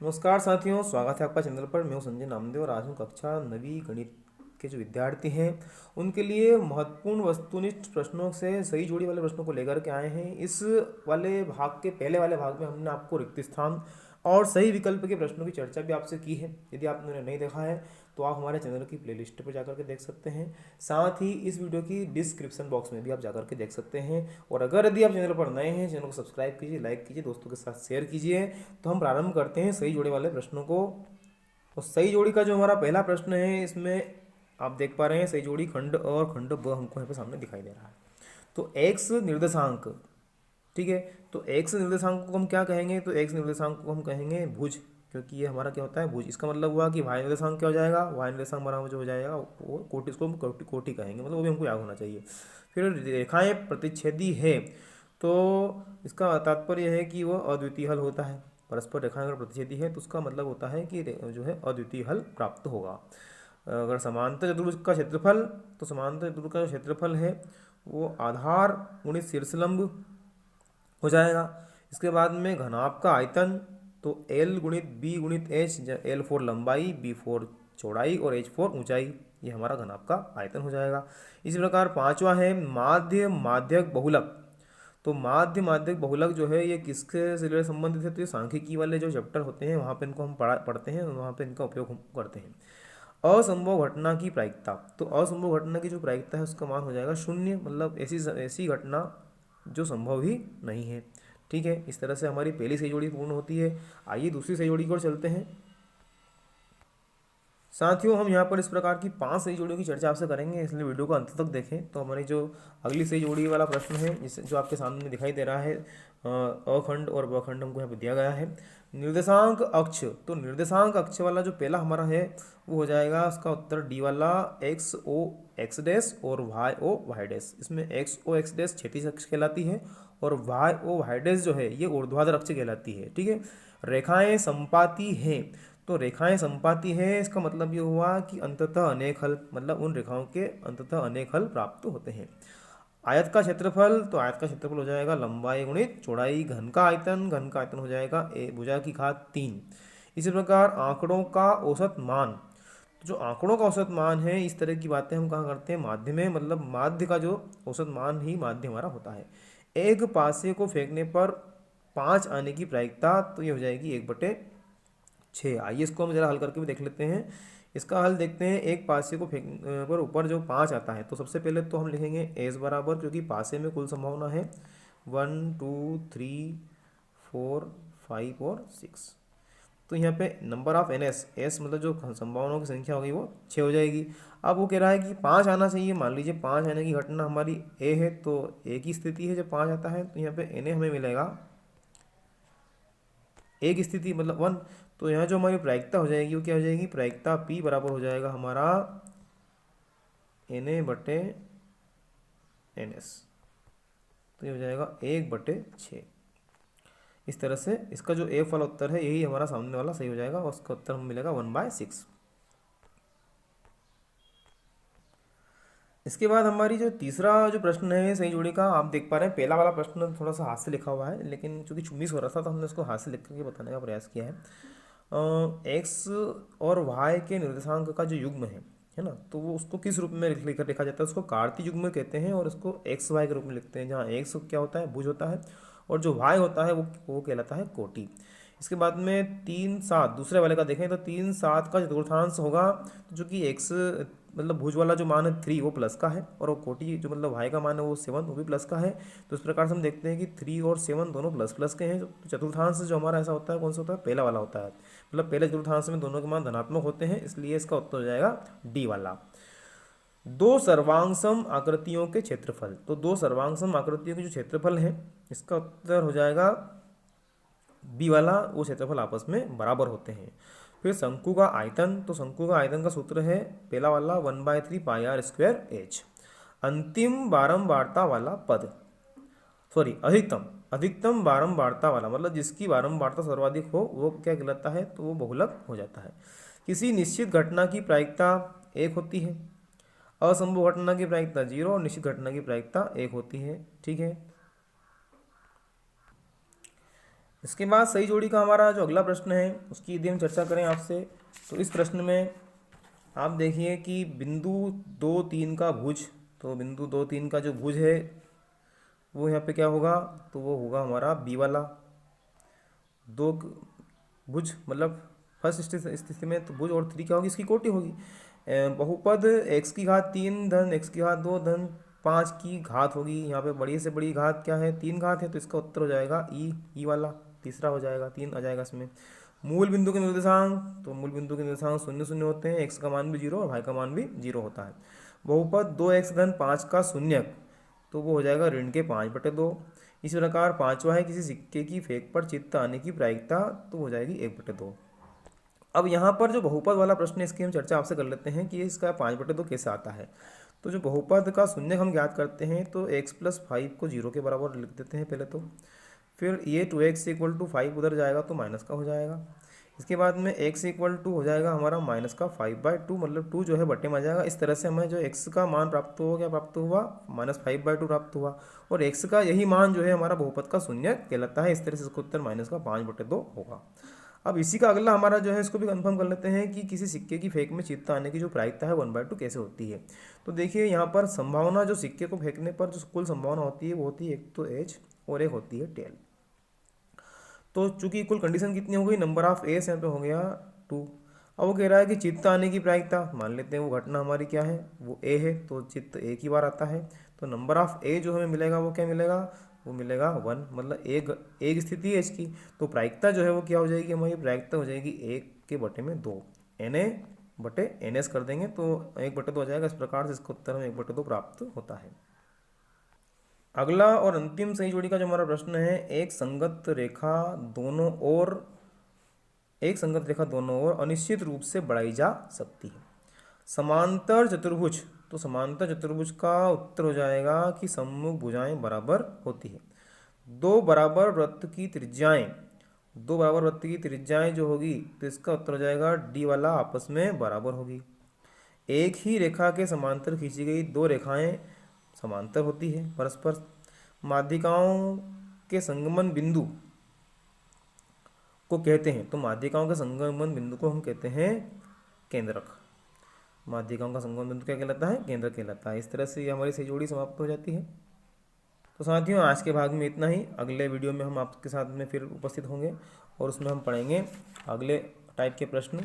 नमस्कार साथियों, स्वागत है आपका चैनल पर। मैं हूं संजय नामदेव और आज हम कक्षा 9वीं गणित के जो विद्यार्थी हैं उनके लिए महत्वपूर्ण वस्तुनिष्ठ प्रश्नों से सही जोड़ी वाले प्रश्नों को लेकर के आए हैं। इस वाले भाग के पहले वाले भाग में हमने आपको रिक्त स्थान और सही विकल्प के प्रश्नों की चर्चा भी आपसे की है। यदि आपने उन्हें नहीं देखा है तो आप हमारे चैनल की प्लेलिस्ट पर जाकर के देख सकते हैं। साथ ही इस वीडियो की डिस्क्रिप्शन बॉक्स में भी आप जाकर के देख सकते हैं। और अगर यदि आप चैनल पर नए हैं, चैनल को सब्सक्राइब कीजिए, लाइक कीजिए, दोस्तों के साथ शेयर कीजिए। तो हम प्रारंभ करते हैं सही जोड़ी वाले प्रश्नों को। और सही जोड़ी का जो हमारा पहला प्रश्न है, इसमें आप देख पा रहे हैं सही जोड़ी खंड और खंड ब हमको यहाँ पे सामने दिखाई दे रहा है। तो एक्स निर्देशांक, ठीक है। तो एक्स निर्देशांक को हम क्या कहेंगे? तो एक्स निर्देशांक को हम कहेंगे भुज, क्योंकि ये हमारा क्या होता है भुज। इसका मतलब हुआ कि वाई निर्देशांक क्या हो जाएगा? वाई निर्देशांक बराबर जो हो जाएगा वो कोटि, इसको हम कोटि कहेंगे, मतलब वो भी हमको याद होना चाहिए। फिर रेखाएं प्रतिच्छेदी है, तो इसका तात्पर्य है कि वो अद्वितीय हल होता है। परस्पर रेखाएं अगर प्रतिच्छेदी है तो उसका मतलब होता है कि जो है अद्वितीय हल प्राप्त होगा। अगर समांतर चतुर्भुज का क्षेत्रफल, तो समांतर चतुर्भुज का जो क्षेत्रफल है वो आधार गुणित शीर्षलंब हो जाएगा। इसके बाद में घनाभ का आयतन, तो L गुणित बी गुणित एच, L फोर लंबाई, बी फोर चौड़ाई और एच फोर ऊंचाई, ये हमारा घनाभ का आयतन हो जाएगा। इसी प्रकार पांचवा है माध्य माध्यक बहुलक। तो माध्य माध्यक बहुलक जो है ये किसके से रिलेटेड संबंधित है? तो ये सांख्यिकी वाले जो चैप्टर होते हैं वहाँ पे इनको हम पढ़ते हैं, वहाँ पे इनका उपयोग हम करते हैं। असंभव घटना की प्रायिकता, तो असंभव घटना की जो प्रायिकता है उसका मान हो जाएगा शून्य, मतलब ऐसी ऐसी घटना जो संभव ही नहीं है। ठीक है, इस तरह से हमारी पहली सही जोड़ी पूर्ण होती है। आइए दूसरी सही जोड़ी की ओर चलते हैं। साथियों, हम यहाँ पर इस प्रकार की 5 सही जोड़ियों की चर्चा आपसे करेंगे, इसलिए वीडियो को अंत तक देखें। तो हमारी जो अगली सही जोड़ी वाला प्रश्न है, जिस जो आपके सामने दिखाई दे रहा है, अखंड और बखंड हमको यहाँ पे दिया गया है। निर्देशांक अक्ष, तो निर्देशांक अक्ष वाला जो पहला हमारा है वो हो जाएगा उसका उत्तर डी वाला, एक्स ओ एक्स डैश और वाई ओ वाई डैश। इसमें एक्स ओ एक्स डैश क्षैतिज अक्ष कहलाती है और वाई ओ वाई डैश जो है ये ऊर्ध्वाधर अक्ष कहलाती है। ठीक है, रेखाएं संपाती हैं, तो रेखाएं संपाती है इसका मतलब ये हुआ कि अंततः अनेक हल, मतलब उन रेखाओं के अंततः अनेक हल प्राप्त होते हैं। आयत का क्षेत्रफल, तो आयत का क्षेत्रफल हो जाएगा लंबाई गुणित चौड़ाई। घन का आयतन हो जाएगा भुजा की घात 3। इसी प्रकार आंकड़ों का औसत मान, तो जो आंकड़ों का औसत मान है इस तरह की बातें हम कहाँ करते हैं? माध्य में, मतलब माध्य का जो औसत मान ही माध्य हमारा होता है। एक पासे को फेंकने पर 5 आने की प्रायिकता, तो ये हो जाएगी 1/6। आइए इसको हम जरा हल करके भी देख लेते हैं। इसका हल देखते हैं। एक पासे को फेंक पर ऊपर जो 5 आता है, तो सबसे पहले तो हम लिखेंगे एस बराबर, क्योंकि पासे में कुल संभावना है 1 2 3 4 5 और 6। तो यहाँ पे number of N S, S मतलब जो संभावनाओं की संख्या होगी वो 6 हो जाएगी। अब वो कह रहा है कि 5 आना चाहिए। मान लीजिए 5 आने की घटना हमारी ए है, तो ए की स्थिति है जब 5 आता है, तो यहाँ पे एन ए हमें मिलेगा एक स्थिति मतलब 1। तो यहाँ जो हमारी प्रायिकता हो जाएगी वो क्या हो जाएगी? प्रायिकता P बराबर हो जाएगा हमारा Na/NS। तो ये हो जाएगा 1/6। इस तरह से इसका जो ए वाला उत्तर है यही हमारा सामने वाला सही हो जाएगा और उसका उत्तर हमें मिलेगा 1/6। इसके बाद हमारी जो तीसरा जो प्रश्न है सही जोड़ी का, आप देख पा रहे हैं पहला वाला प्रश्न थोड़ा सा हाथ से लिखा हुआ है, लेकिन चूंकि 24 हो रहा था तो हमने उसको हाथ से लिख करके बताने का प्रयास किया है। एक्स और वाई के निर्देशांक का जो युग्म है ना, तो वो उसको किस रूप में लिखा जाता है? उसको कार्तीय युग्म कहते हैं और उसको एक्स वाई के रूप में लिखते हैं, जहाँ एक्स क्या होता है? भुज होता है, और जो वाई होता है वो कहलाता है कोटि। इसके बाद में 3/7 दूसरे वाले का देखें तो 3/7 का चतुर्थांश होगा, जो कि एक्स मतलब भुज वाला जो मान है 3 वो प्लस का है, और वो कोटि जो मतलब वाई का मान है वो 7 वो भी प्लस का है। तो इस प्रकार से हम देखते हैं कि 3 और 7 दोनों प्लस प्लस के हैं। तो चतुर्थांश जो हमारा ऐसा होता है कौन सा होता है? पहला वाला होता है, मतलब पहले चतुर्थांश में दोनों के मान धनात्मक होते हैं, इसलिए इसका उत्तर हो जाएगा डी वाला। दो सर्वांगसम आकृतियों के क्षेत्रफल, तो दो सर्वांगसम आकृतियों के जो क्षेत्रफल है इसका उत्तर हो जाएगा बी वाला, वो क्षेत्रफल आपस में बराबर होते हैं। फिर शंकु का आयतन, तो शंकु का आयतन का सूत्र है पहला वाला 1/3πr²h। अंतिम बारंबारता वाला पद, सॉरी अधिकतम अधिकतम बारंबारता वाला, मतलब जिसकी बारंबारता सर्वाधिक हो वो क्या कहलाता है? तो वो बहुलक हो जाता है। किसी निश्चित घटना की प्रायिकता 1 होती है, असंभव घटना की प्रायिकता 0 और निश्चित घटना की प्रायिकता 1 होती है। ठीक है, इसके बाद सही जोड़ी का हमारा जो अगला प्रश्न है उसकी यदि हम चर्चा करें आपसे, तो इस प्रश्न में आप देखिए कि बिंदु 2 3 का भुज, तो बिंदु 2 3 का जो भुज है वो यहाँ पे क्या होगा, तो वो होगा हमारा बी वाला। दो भुज मतलब फर्स्ट स्थिति में तो भुज और 3 क्या होगी, इसकी कोटि होगी। बहुपद एक्स की घात 3 धन एक्स की घात 2 धन 5 की घात होगी। यहाँ पे बड़ी से बड़ी घात क्या है, 3 घात है, तो इसका उत्तर हो जाएगा ई वाला, तीसरा हो जाएगा, 3 आ जाएगा इसमें। मूल बिंदु के निर्देशांक, तो मूल बिंदु के निर्देशांक 0 0 होते हैं, एक्स का मान भी 0 और वाई का मान भी 0 होता है। बहुपद 2x धन 5 का शून्यक, तो वो हो जाएगा ऋण के 5/2। इसी प्रकार पांचवा है किसी सिक्के की फेंक पर चित्त आने की प्रायिकता, तो हो जाएगी 1/2। अब यहाँ पर जो बहुपद वाला प्रश्न है इसकी हम चर्चा आपसे कर लेते हैं कि इसका 5/2 कैसे आता है। तो जो बहुपद का शून्य हम ज्ञात करते हैं, तो x+5 को 0 के बराबर लिख देते हैं पहले तो। फिर ये 2x = 5 उधर जाएगा तो माइनस का हो जाएगा। इसके बाद में x = हो जाएगा हमारा -5/2, मतलब 2 जो है बटे में आ जाएगा। इस तरह से हमें जो x का मान प्राप्त हो गया, प्राप्त हुआ -5/2 प्राप्त हुआ, और x का यही मान जो है हमारा बहुपद का शून्य कहलाता है। इस तरह से इसका उत्तर -5/2 होगा। अब इसी का अगला हमारा जो है इसको भी कंफर्म कर लेते हैं कि किसी सिक्के की फेंक में चित्त आने की जो प्रायिकता है 1/2 कैसे होती है। तो देखिए यहाँ पर संभावना, जो सिक्के को फेंकने पर जो कुल संभावना होती है वो होती है एक तो एच और एक होती है टेल। तो चूंकि कुल कंडीशन कितनी हो गई, नंबर ऑफ एस यहाँ पे हो गया 2। अब वो कह रहा है कि चित्त आने की प्रायिकता, मान लेते हैं वो घटना हमारी क्या है, वो ए है, तो चित्त एक ही बार आता है। तो नंबर ऑफ ए जो हमें मिलेगा वो क्या मिलेगा, वो मिलेगा 1, मतलब एक स्थिति है इसकी। तो प्रायिकता जो है वो क्या हो जाएगी, हमारी प्रायिकता हो जाएगी 1/2, Na/NS कर देंगे तो 1/2 हो जाएगा। इस प्रकार से इसका उत्तर हमें 1/2 प्राप्त होता है। अगला और अंतिम सही जोड़ी का जो हमारा प्रश्न है, एक संगत रेखा दोनों ओर अनिश्चित रूप से बढ़ाई जा सकती है। समांतर चतुर्भुज, तो समांतर चतुर्भुज का उत्तर हो जाएगा कि सम्मुख भुजाएं बराबर होती है। दो बराबर वृत्त की त्रिज्याएं जो होगी, तो इसका उत्तर हो जाएगा डी वाला, आपस में बराबर होगी। एक ही रेखा के समांतर खींची गई दो रेखाएं समांतर होती है परस्पर। माध्यिकाओं के संगमन बिंदु को कहते हैं, तो माध्यिकाओं के संगमन बिंदु को हम कहते हैं केंद्रक। माध्यिकाओं का संगमन बिंदु क्या कहलाता है, केंद्रक कहलाता है। इस तरह से ये हमारी सही जोड़ी समाप्त हो जाती है। तो साथियों आज के भाग में इतना ही। अगले वीडियो में हम आपके साथ में फिर उपस्थित होंगे और उसमें हम पढ़ेंगे अगले टाइप के प्रश्न।